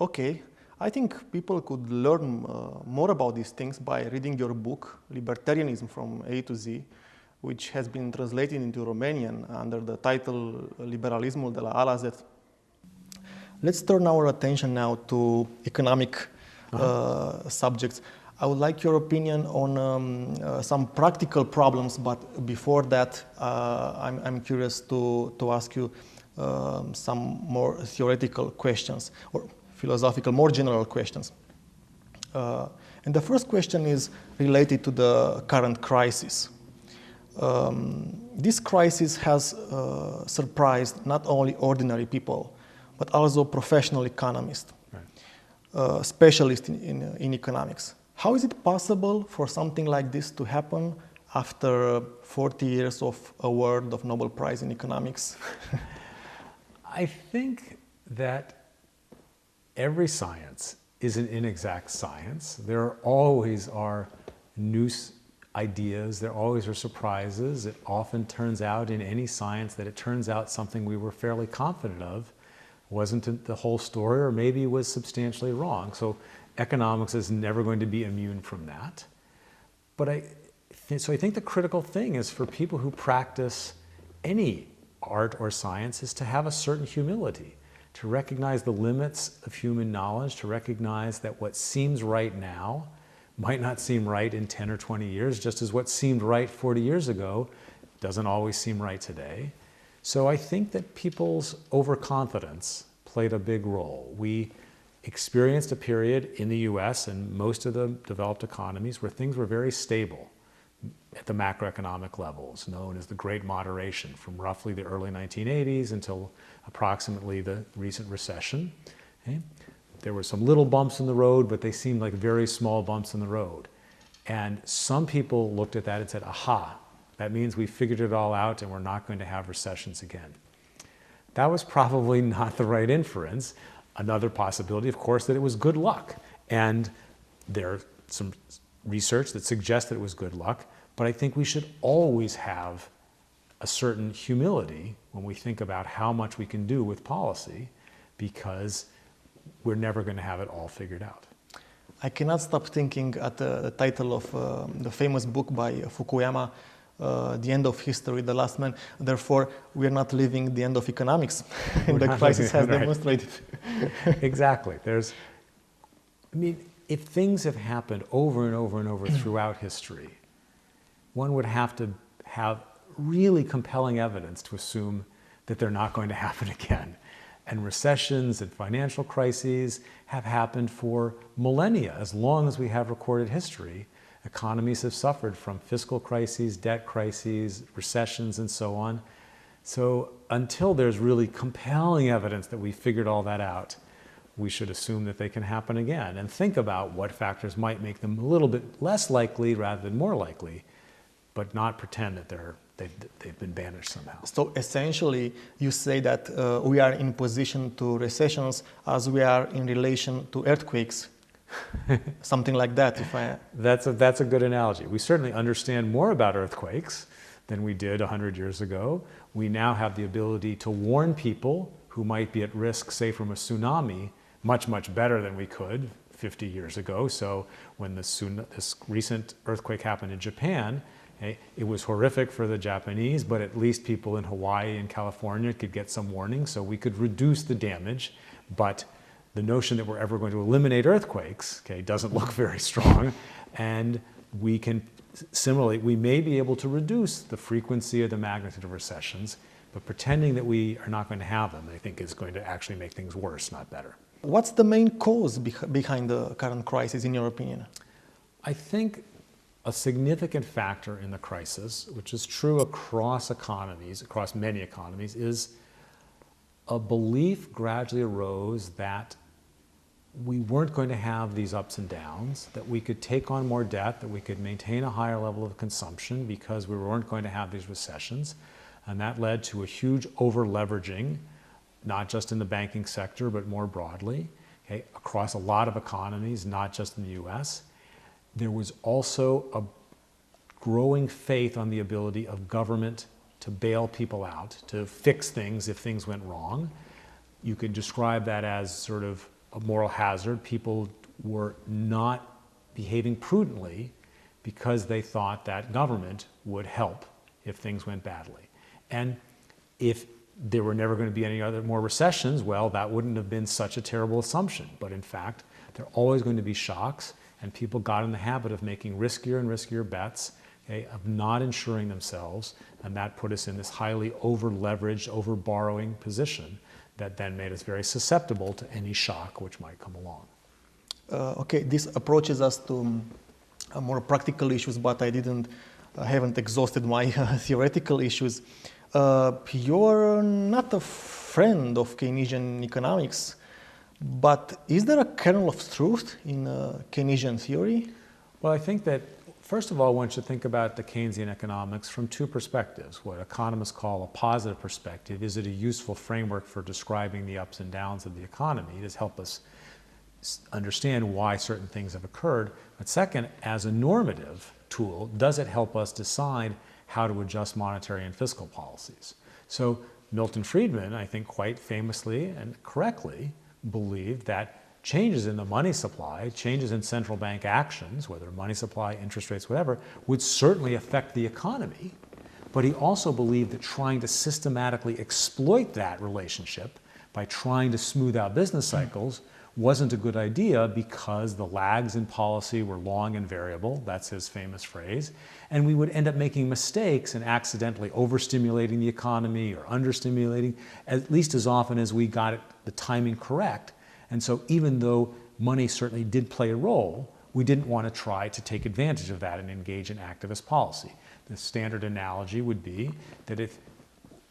Okay, I think people could learn more about these things by reading your book, Libertarianism from A to Z, which has been translated into Romanian under the title Liberalismul de la A la Z. Let's turn our attention now to economic subjects. I would like your opinion on some practical problems, but before that, I'm curious to ask you some more theoretical questions, or philosophical, more general questions. And the first question is related to the current crisis. This crisis has surprised not only ordinary people, but also professional economists, right, specialists in economics. How is it possible for something like this to happen after 40 years of award of Nobel Prize in economics? I think that every science is an inexact science. There always are new ideas, there always are surprises. It often turns out in any science that it turns out something we were fairly confident of wasn't the whole story, or maybe was substantially wrong. So economics is never going to be immune from that. But I think the critical thing is for people who practice any art or science is to have a certain humility, to recognize the limits of human knowledge, to recognize that what seems right now might not seem right in 10 or 20 years, just as what seemed right 40 years ago doesn't always seem right today. So I think that people's overconfidence played a big role. We experienced a period in the US and most of the developed economies where things were very stable at the macroeconomic levels, known as the Great Moderation, from roughly the early 1980s until approximately the recent recession. Okay? There were some little bumps in the road, but they seemed like very small bumps in the road. And some people looked at that and said, aha, that means we figured it all out and we're not going to have recessions again. That was probably not the right inference. Another possibility, of course, that it was good luck. And there's some research that suggests that it was good luck, but I think we should always have a certain humility when we think about how much we can do with policy, because we're never going to have it all figured out. I cannot stop thinking at the title of the famous book by Fukuyama, The End of History, The Last Man. Therefore, we are not living the end of economics. And the crisis has demonstrated. Exactly. If things have happened over and over and over throughout history, one would have to have really compelling evidence to assume that they're not going to happen again. And recessions and financial crises have happened for millennia. As long as we have recorded history, economies have suffered from fiscal crises, debt crises, recessions, and so on. So until there's really compelling evidence that we figured all that out, we should assume that they can happen again and think about what factors might make them a little bit less likely rather than more likely, but not pretend that they've been banished somehow. So essentially, you say that we are in position to recessions as we are in relation to earthquakes, something like that. That's a good analogy. We certainly understand more about earthquakes than we did 100 years ago. We now have the ability to warn people who might be at risk, say, from a tsunami, much, much better than we could 50 years ago. So when this recent earthquake happened in Japan, it was horrific for the Japanese, but at least people in Hawaii and California could get some warning, so we could reduce the damage. But the notion that we're ever going to eliminate earthquakes, doesn't look very strong. And we can, similarly, we may be able to reduce the frequency or the magnitude of recessions, but pretending that we are not going to have them, I think, is going to actually make things worse, not better. What's the main cause behind the current crisis, in your opinion? I think a significant factor in the crisis, which is true across economies, across many economies, is a belief gradually arose that we weren't going to have these ups and downs, that we could take on more debt, that we could maintain a higher level of consumption because we weren't going to have these recessions. And that led to a huge over-leveraging, not just in the banking sector, but more broadly, across a lot of economies, not just in the US. There was also a growing faith on the ability of government to bail people out, to fix things if things went wrong. You could describe that as sort of a moral hazard. People were not behaving prudently because they thought that government would help if things went badly. And if there were never going to be any other more recessions, well, that wouldn't have been such a terrible assumption. But in fact, there are always going to be shocks, and people got in the habit of making riskier and riskier bets, okay, of not insuring themselves, and that put us in this highly over-leveraged, over-borrowing position that then made us very susceptible to any shock which might come along. Okay, this approaches us to more practical issues, but I haven't exhausted my theoretical issues. You're not a friend of Keynesian economics, but is there a kernel of truth in Keynesian theory? Well, I think that, first of all, one should think about the Keynesian economics from two perspectives. What economists call a positive perspective. Is it a useful framework for describing the ups and downs of the economy? It has helped us understand why certain things have occurred. But second, as a normative tool, does it help us decide how to adjust monetary and fiscal policies? So Milton Friedman, I think quite famously and correctly, believed that changes in the money supply, changes in central bank actions, whether money supply, interest rates, whatever, would certainly affect the economy. But he also believed that trying to systematically exploit that relationship by trying to smooth out business cycles wasn't a good idea because the lags in policy were long and variable. That's his famous phrase. And we would end up making mistakes and accidentally overstimulating the economy or understimulating, at least as often as we got the timing correct. And so even though money certainly did play a role, we didn't want to try to take advantage of that and engage in activist policy. The standard analogy would be that if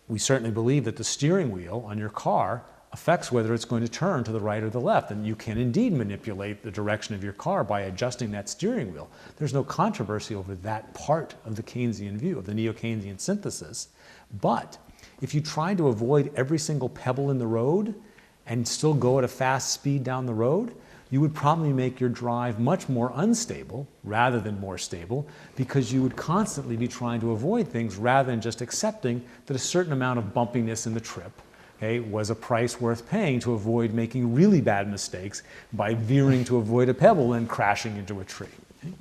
we certainly believe that the steering wheel on your car affects whether it's going to turn to the right or the left, and you can indeed manipulate the direction of your car by adjusting that steering wheel. There's no controversy over that part of the Keynesian view, of the neo-Keynesian synthesis. But if you try to avoid every single pebble in the road and still go at a fast speed down the road, you would probably make your drive much more unstable rather than more stable, because you would constantly be trying to avoid things rather than just accepting that a certain amount of bumpiness in the trip, okay, was a price worth paying to avoid making really bad mistakes by veering to avoid a pebble and crashing into a tree. Okay?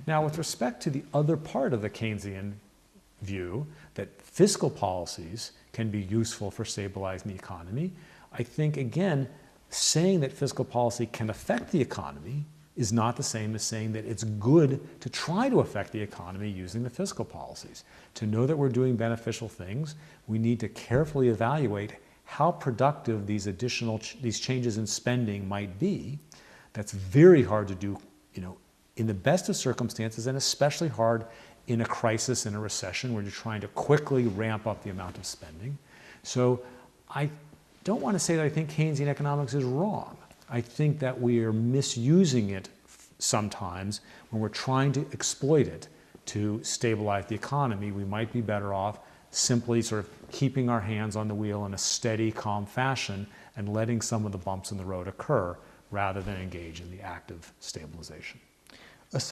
Now, with respect to the other part of the Keynesian view, that fiscal policies can be useful for stabilizing the economy, I think, again, saying that fiscal policy can affect the economy is not the same as saying that it's good to try to affect the economy using the fiscal policies. To know that we're doing beneficial things, we need to carefully evaluate how productive these changes in spending might be. That's very hard to do, in the best of circumstances, and especially hard in a crisis, in a recession, where you're trying to quickly ramp up the amount of spending. So I don't want to say that I think Keynesian economics is wrong. I think that we are misusing it sometimes when we're trying to exploit it to stabilize the economy. We might be better off simply sort of keeping our hands on the wheel in a steady, calm fashion and letting some of the bumps in the road occur rather than engage in the active stabilization.